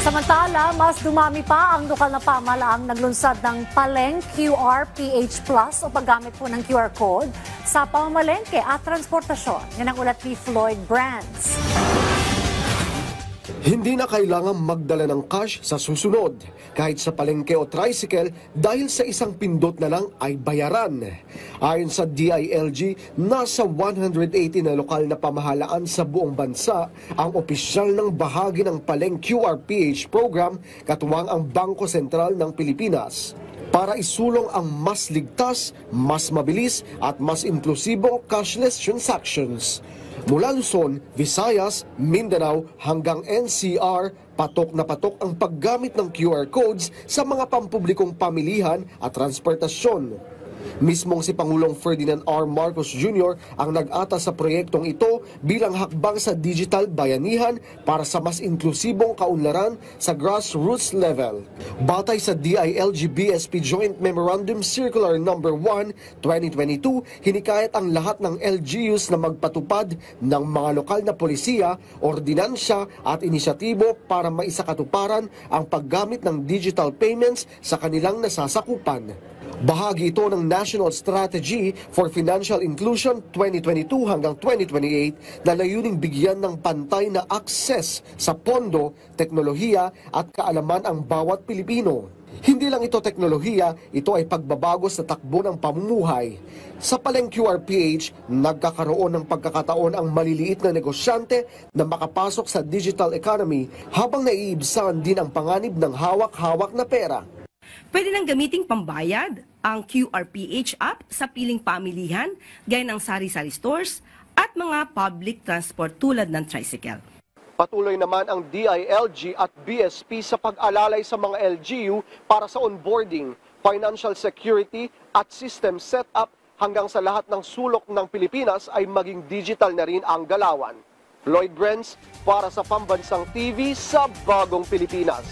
Samantala, mas dumami pa ang lokal na pamahalaang naglunsad ng Paleng QR PH Plus o paggamit po ng QR code sa pamamalengke at transportasyon. Yan ang ulat ni Floyd Brands. Hindi na kailangan magdala ng cash sa susunod, kahit sa palengke o tricycle dahil sa isang pindot na lang ay bayaran. Ayon sa DILG, nasa 180 na lokal na pamahalaan sa buong bansa ang opisyal ng bahagi ng Paleng QRPH program katuwang ang Bangko Sentral ng Pilipinas para isulong ang mas ligtas, mas mabilis at mas inklusibong cashless transactions. Mula Luzon, Visayas, Mindanao hanggang NCR, patok na patok ang paggamit ng QR codes sa mga pampublikong pamilihan at transportasyon. Mismong si Pangulong Ferdinand R. Marcos Jr. ang nag-atas sa proyektong ito bilang hakbang sa digital bayanihan para sa mas inklusibong kaunlaran sa grassroots level. Batay sa DILG-BSP Joint Memorandum Circular No. 1, 2022, hinikayat ang lahat ng LGUs na magpatupad ng mga lokal na polisiya, ordinansya at inisyatibo para maisakatuparan ang paggamit ng digital payments sa kanilang nasasakupan. Bahagi ito ng National Strategy for Financial Inclusion 2022 hanggang 2028 na layuning bigyan ng pantay na akses sa pondo, teknolohiya at kaalaman ang bawat Pilipino. Hindi lang ito teknolohiya, ito ay pagbabago sa takbo ng pamumuhay. Sa Paleng QRPH, nagkakaroon ng pagkakataon ang maliliit na negosyante na makapasok sa digital economy habang naiibsan din ang panganib ng hawak-hawak na pera. Pwede nang gamiting pambayad ang QRPH app sa piling pamilihan gaya ng sari-sari stores at mga public transport tulad ng tricycle. Patuloy naman ang DILG at BSP sa pag-alalay sa mga LGU para sa onboarding, financial security at system setup hanggang sa lahat ng sulok ng Pilipinas ay maging digital na rin ang galawan. Lloyd Brands para sa Pambansang TV sa Bagong Pilipinas.